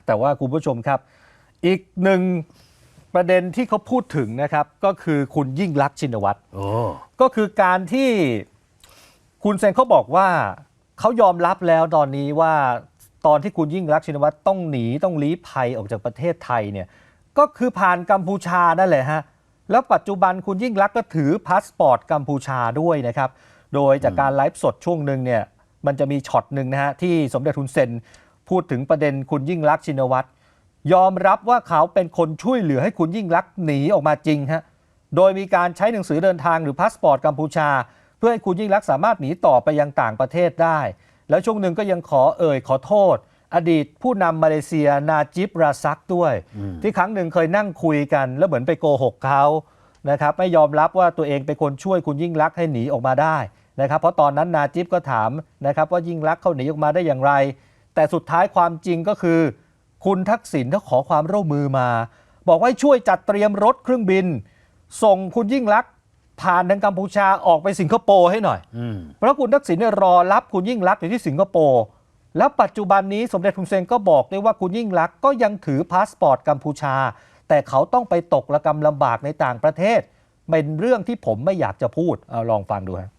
แต่ว่าคุณผู้ชมครับอีกหนึ่งประเด็นที่เขาพูดถึงนะครับก็คือคุณยิ่งลักษณ์ชินวัตรก็คือการที่คุณเซนเขาบอกว่าเขายอมรับแล้วตอนนี้ว่าตอนที่คุณยิ่งลักษณ์ชินวัตรต้องหนีต้องลี้ภัยออกจากประเทศไทยเนี่ยก็คือผ่านกัมพูชานั่นแหละฮะแล้วปัจจุบันคุณยิ่งลักษณ์ก็ถือพาสปอร์ตกัมพูชาด้วยนะครับโดยจากการไลฟ์สดช่วงหนึ่งเนี่ยมันจะมีช็อตหนึ่งนะฮะที่สมเด็จฮุนเซนพูดถึงประเด็นคุณยิ่งลักษณ์ชินวัตรยอมรับว่าเขาเป็นคนช่วยเหลือให้คุณยิ่งลักษณ์หนีออกมาจริงฮะโดยมีการใช้หนังสือเดินทางหรือพาสปอร์ตกัมพูชาเพื่อให้คุณยิ่งลักษณ์สามารถหนีต่อไปยังต่างประเทศได้แล้วช่วงหนึ่งก็ยังขอโทษอดีตผู้นำมาเลเซียนาจิบราซักด้วยที่ครั้งหนึ่งเคยนั่งคุยกันแล้วเหมือนไปโกหกเขานะครับไม่ยอมรับว่าตัวเองเป็นคนช่วยคุณยิ่งลักษณ์ให้หนีออกมาได้นะครับเพราะตอนนั้นนาจิบก็ถามนะครับว่ายิ่งลักษณ์เขาหนีออกมาได้อย่างไรแต่สุดท้ายความจริงก็คือคุณทักษิณเขาขอความร่วมมือมาบอกว่าช่วยจัดเตรียมรถเครื่องบินส่งคุณยิ่งลักษณ์ผ่านทางกัมพูชาออกไปสิงคโปร์ให้หน่อยเพราะคุณทักษิณรอรับคุณยิ่งลักษณ์อยู่ที่สิงคโปร์แล้วปัจจุบันนี้สมเด็จฮุนเซนก็บอกได้ว่าคุณยิ่งลักษณ์ก็ยังถือพาสปอร์ตกัมพูชาแต่เขาต้องไปตกระกำลำบากในต่างประเทศเป็นเรื่องที่ผมไม่อยากจะพูดเอาลองฟังดูครับ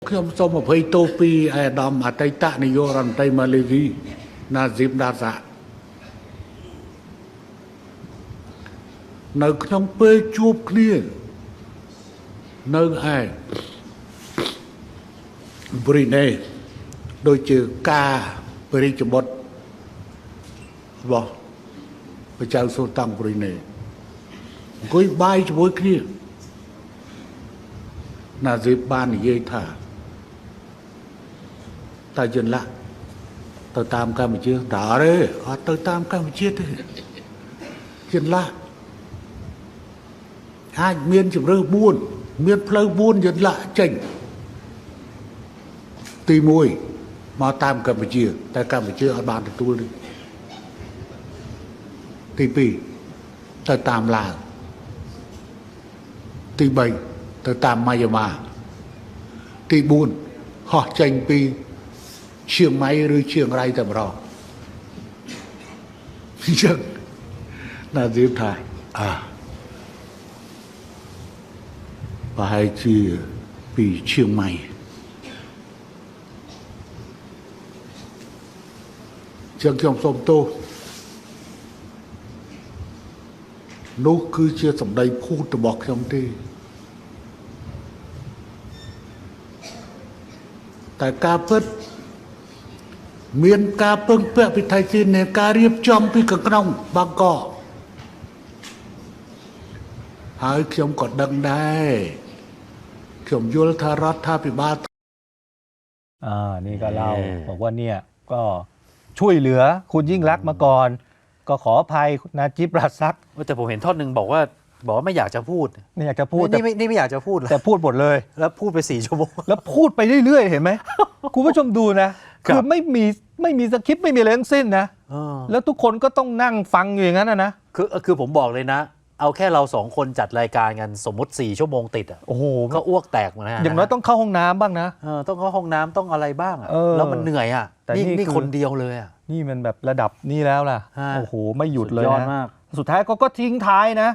ខ្ញុំសូមអភ័យទោសពីអាយដាមអតីតនាយករដ្ឋមន្ត្រីម៉ាឡេស៊ីណាស៊ីបដាសានៅក្នុងពេលជួបគ្នានៅឯប៊្រីណេដូចជាការបរិជ្ជបុត្ររបស់ព្រះចៅសូតាំងប៊្រីណេអង្គុយបាយជាមួយគ្នាណាស៊ីបបាននិយាយថាតើយន្តឡាទៅតាមកម្ពុជាតើទេអត់ទៅតាមកម្ពុជាទេយន្តឡាអាចមានជំរឿ4មានផ្លូវ4យន្តឡាចេញទី1មកតាមកម្ពុជាតែកម្ពុជាអត់បានទទួលទេទី2ទៅតាមឡាវទី3ទៅតាមម៉ាយ៉ាម៉ាទី4ហោះចេញពីឈៀងម៉ៃឬឈៀងរៃតែម្ដងអញ្ចឹងណាយល់ថាប្រហែលជាពីឈៀងម៉ៃចឹងខ្ញុំសូមទោសនោះគឺជាសម្ដីភូតរបស់ខ្ញុំទេតែការពិតមានការពឹងពាក់ពីថៃជឿននៃការរៀបចំពីខាងក្នុងបាងកកហើយខ្ញុំក៏ដឹងដែរខ្ញុំយល់ថារដ្ឋាភិបាលนี่ก็เล่าบอกว่าเนี่ยก็ช่วยเหลือคุณยิ่งลักษณ์มาก่อนก็ขออภัยนาจิบราซักแต่ผมเห็นท่อนหนึ่งบอกว่าไม่อยากจะพูดไม่อยากจะพูดนี่ไม่อยากจะพูดแต่พูดหมดเลยแล้วพูดไป4 ชั่วโมงแล้วพูดไปเรื่อยๆเห็นไหม คุณผู้ชมดูนะคือไม่มีสคริปต์ไม่มีอะไรทั้งสิ้นนะแล้วทุกคนก็ต้องนั่งฟังอย่างนั้นนะคือผมบอกเลยนะเอาแค่เรา2 คนจัดรายการกันสมมติ4 ชั่วโมงติดโอ้โหก็อ้วกแตกนะอย่างน้อยต้องเข้าห้องน้ำบ้างนะต้องเข้าห้องน้ำต้องอะไรบ้างแล้วมันเหนื่อยแต่นี่คนเดียวเลยนี่มันแบบระดับนี้แล้วล่ะโอ้โหไม่หยุดเลยนะสุดท้ายก็ทิ้งท้ายนะ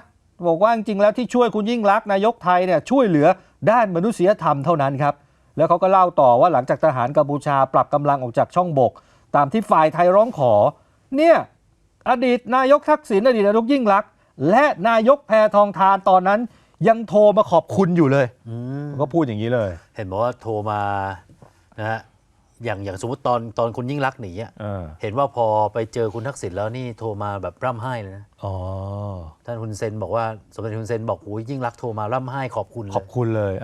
บอกว่าจริงๆแล้วที่ช่วยคุณยิ่งลักษณ์นายกไทยเนี่ยช่วยเหลือด้านมนุษยธรรมเท่านั้นครับแล้วเขาก็เล่าต่อว่าหลังจากทหารกัมพูชาปรับกำลังออกจากช่องบกตามที่ฝ่ายไทยร้องขอเนี่ยอดีตนายกทักษิณอดีตนายกยิ่งลักษณ์และนายกแพทองธารตอนนั้นยังโทรมาขอบคุณอยู่เลยก็พูดอย่างนี้เลยเห็นบอกว่าโทรมานะฮะอย่างสมมติตอนคุณยิ่งลักษณ์หนีเห็นว่าพอไปเจอคุณทักษิณแล้วนี่โทรมาแบบร่ำไห้เลยนะท่านฮุนเซนบอกว่าสมเด็จฮุนเซนบอกโอ้ยยิ่งลักษณ์โทรมาร่ำไห้ขอบคุณเลย